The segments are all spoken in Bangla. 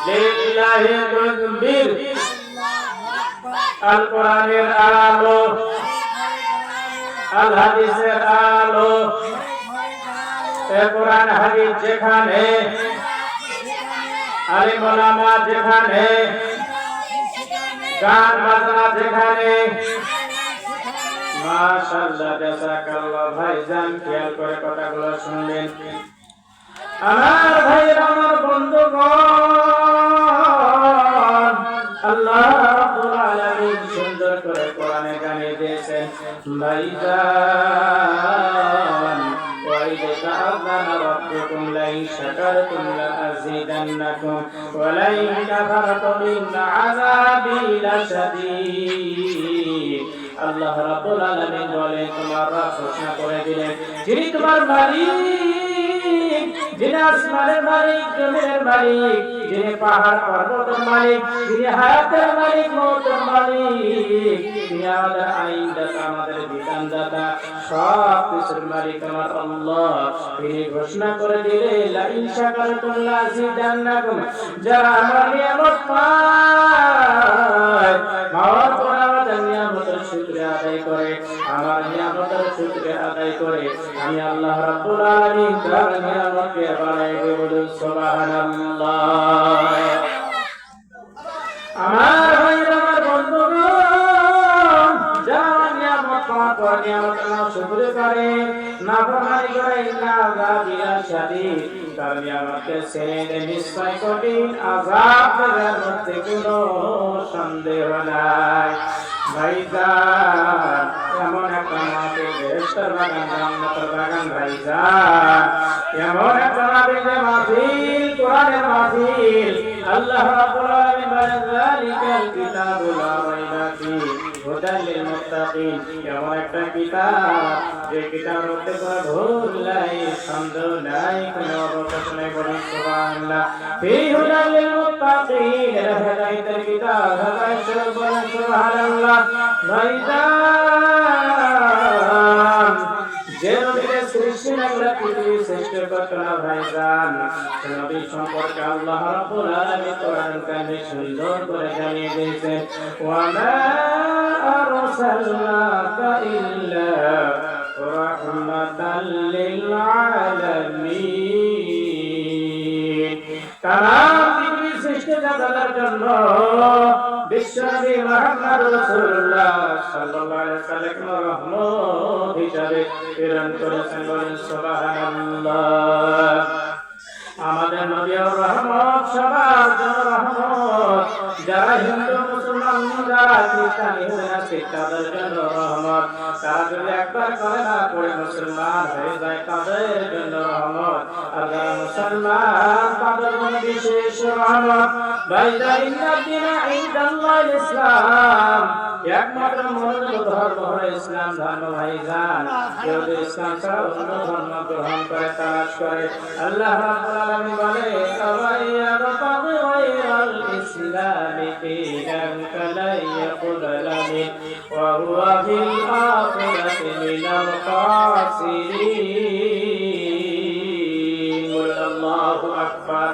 লিল্লাহি তাকবীর আল কোরআনের আলো আল হাদিসের আলো এ কোরআন হাদিস যেখানে আলিম ওলামা যেখানে গান বাজনা যেখানে মাশাআল্লাহ জাযাকাল্লাহ ভাইজান খেয়াল করে কথাগুলো শুনলেন আমার ভাইরা আমার বন্ধুগণ আল্লাহ রাব্বুল আলামিন সুন্দর করে কোরআনে গানে দিয়েছেন ভাইজান ওয়াইদা তাআযানা রাব্বুকুম লাইন শাকারতুম লাযীদান্নাকুম ওয়া লাইন কাফারতুম ইন আযাবি লাশাদীদ আল্লাহ রাব্বুল আলামিন বলেন তোমার রব ঘোষণা করে দিলেন যিনি তোমার মালিক যিনি আসমানের মালিক জমিনের মালিক যিনি পাহাড় পর্বতের মালিক যিনি হায়াতের মালিক মওতের মালিক তিনি আমাদের আইনদাতা আমাদের বিধানদাতা সব কিছুর মালিক আমার আল্লাহ তিনি ঘোষণা করে দিলে লা ইন শাকারতুম লাযীদান্নাকুম যারা আমার নিয়ামত পায় মাওয়ার পর আমাদের নিয়ামতের শুকরিয়া আদায় করে আমার নিয়ামতের শুকরিয়া আদায় করে আমি আল্লাহ রাব্বুল আলামিন তার নিয়ামতকে বাড়াই দেব সুবহানাল্লাহ আমার ভাইরা আমার বন্ধুগণ যারা নিয়ামত পাওয়ার পর নিয়ামতের শুকরিয়া করে নাফরমানি করে ইন্না আযাবিলা শাদীদ তার নিয়ামতকে ছেড়ে নিশ্চয় কঠিন আযাবের মধ্যে কোনো সন্দেহ নাই ভাইজান এমন একটা মাটি বেহেশতের বাগান জান্নাতের বাগান ভাইজান এমন একটা মাটি যে মাহফিল কোরআনের মাহফিল আল্লাহ রাব্বুল আলামিন বলেন যালিকাল কিতাবু লা রাইবা ফীহি হুদাল লিল মুত্তাকিন এমন একটা কিতাব যে কিতাবের মধ্যে কোনো ভুল নাই সন্দেহ নাই কোনো অবকাশ নাই বলেন সুবহানাল্লাহ ফীহি হুদাল লিল মুত্তাকিন এর হেদায়েতের কিতাব হেদায়েতের বলেন সুবহানাল্লাহ ভাইজান যে নবীর সৃষ্টি নাগরা পৃথিবীর শ্রেষ্ঠ ঘটনা ভাইজান নবী সম্পর্কে আল্লাহ রাব্বুল আলামিন কোরআন কারিমে সুন্দর করে জানিয়ে দিয়েছেন ওয়া মা আরসালনাকা ইল্লা রাহমাতাল লিল আলামিন তামাম পৃথিবীর সৃষ্টি জগতের জন্য বিশ্বনবী মুহাম্মদ রাসূলুল্লাহ সাল্লাল্লাহু আলাইহি ওয়াসাল্লাম রহমত হিসেবে প্রেরণ করেছেন বলেন সুবহানাল্লাহ আমাদের নবীর রহমত সবার জন্য রহমত যারা হিন্দু মুসলমান যারা খ্রিস্টান হয়ে আছে তাদের জন্য রহমত তারা যদি একবার কলেমা পড়ে মুসলমান হয়ে যায় তাদের জন্য রহমত আর যারা মুসলমান তাদের জন্য বিশেষ রহমত ভাইজান ইন্নাদিনা ইনদাল্লাহিল ইসলাম একমাত্র মনোনীত ধর্ম হলো ইসলাম ধর্ম ভাইজান কেউ যদি ইসলাম ছাড়া অন্য ধর্ম গ্রহণ করে তালাশ করে আল্লাহ রাব্বুল আলামিন বলে তাওয়াইয়াবতাগি গায়রাল ইসলামি দীনান ফালা ইয়াকুবালা মিন ওয়া হুয়া ফিল আখিরাতি মিনাল খাসিরিন আল্লাহু আকবার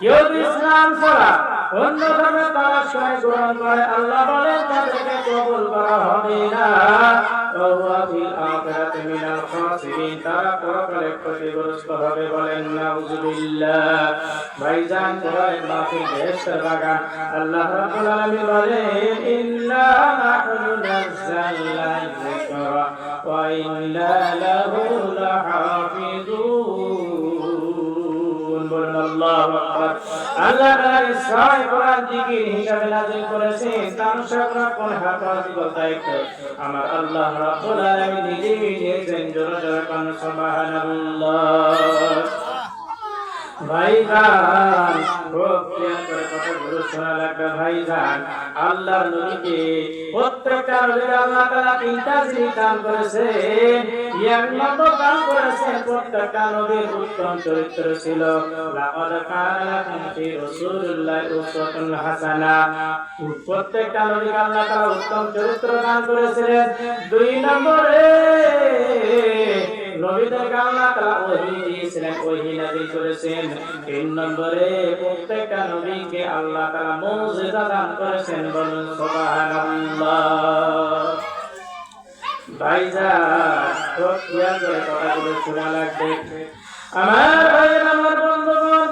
কেউ ইসলাম ছাড়া অন্য ধর্ম তালাশ করে গ্রহণ করে আল্লাহ বলেন তাদেরকে কবুল করা হবে না ওয়া ফিল আখিরাতি মিনাল খাসিরিন তারা পরকালে ক্ষতিগ্রস্ত হবে বলেন নাউযুবিল্লাহ ভাইজান কোরআনের মাহফিল বেহেশতের বাগান আল্লাহ রাব্বুল আলামিন বলেন ইন্না নাহনু নাযালনা যিকরা ওয়া ইন্না লাহু লাহাফিজুন বলেন আল্লাহু আকবার আল্লাহ তাআলা সয় কোরআন জিকির হিসাবে নাযিল করেছেন তার সংরক্ষণ হেফাজতের দায়িত্ব আমার আল্লাহ রাব্বুল আলামিন নিজেই নিয়েছেন জোরে জোরে কোন সুবহানাল্লাহ ভাইজান খুব খেয়াল করে কথা গুলো শোনা লাগবে ভাইজান আল্লাহর নবীকে প্রত্যেকটা নবীর আল্লাহ তাআলা তিনটা জিনিস দান করেছেন একমাত্র দান করেছেন প্রত্যেকটা নবীর উত্তম চরিত্র ছিল লাকাদ কানা লাকুম ফি রাসূলিল্লাহি উসওয়াতুন হাসানা প্রত্যেকটা নবীর আল্লাহ তাআলা উত্তম চরিত্র দান করেছিলেন দুই নম্বরে নবীদেরকে আল্লাহ তাআলা ওহী দিয়েছিলেন, ওহী নাযিল করেছেন। 3 নম্বরে প্রত্যেকটা নবীকে আল্লাহ তাআলা মুজিজা দান করেছেন, বলুন সুবহানাল্লাহ। ভাইজান খুব খেয়াল করে কথাগুলো শোনা লাগবে। আমার ভাইয়ের, আমার বন্ধুগণ,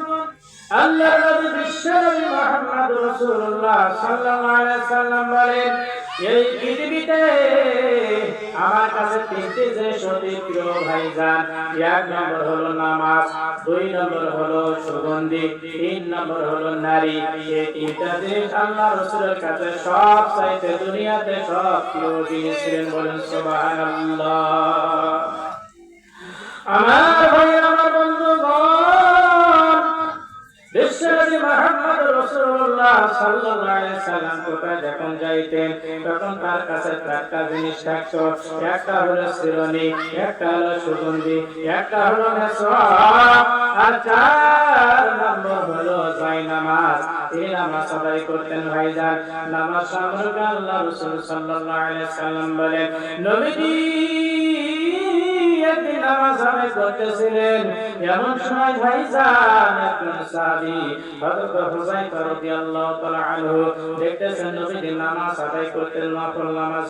আল্লাহর নবী বিশ্বনবী মুহাম্মদ রাসূলুল্লাহ সাল্লাল্লাহু আলাইহি সাল্লাম বলেন, এই পৃথিবীতে আমার কাছে তিনটি যে সঠিক প্রিয় ভাইজান, 1 নম্বর হলো নামাজ, 2 নম্বর হলো সুগন্ধি, 3 নম্বর হলো নারী। এই তিনটা জিনিস আল্লাহ রাসূলের কাছে সবচাইতে দুনিয়াতে সব প্রিয় জিনিস ছিলেন, বলেন সুবহানাল্লাহ। আমার ভাই, আমার বন্ধুগণ, বিশ্বনবী মুহাম্মদ রাসূলুল্লাহ সাল্লাল্লাহু আলাইহি সাল্লাম কোথায় যখন যাইতেন তখন তার কাছে 4টা জিনিস থাকতো। একটা হলো শিরোনি, একটা হলো সুগন্ধি, একটা হলো মেসওয়াক, আর 4 নম্বর হলো জায়নামাজ। এই নামাজ আদায় করতেন ভাইজান। নামাজ সম্পর্কে আল্লাহ রাসূল সাল্লাল্লাহু আলাইহি সাল্লাম বলেন, নবীজি একদিন নামাজ আদায় করতেছিলেন, এমন সময় ভাইজান একজন সাহাবী হযরত হুযায়ফা রাদিয়াল্লাহু তাআলা আনহু দেখতেছেন নবীজি নামাজ আদায় করতেন, নফল নামাজ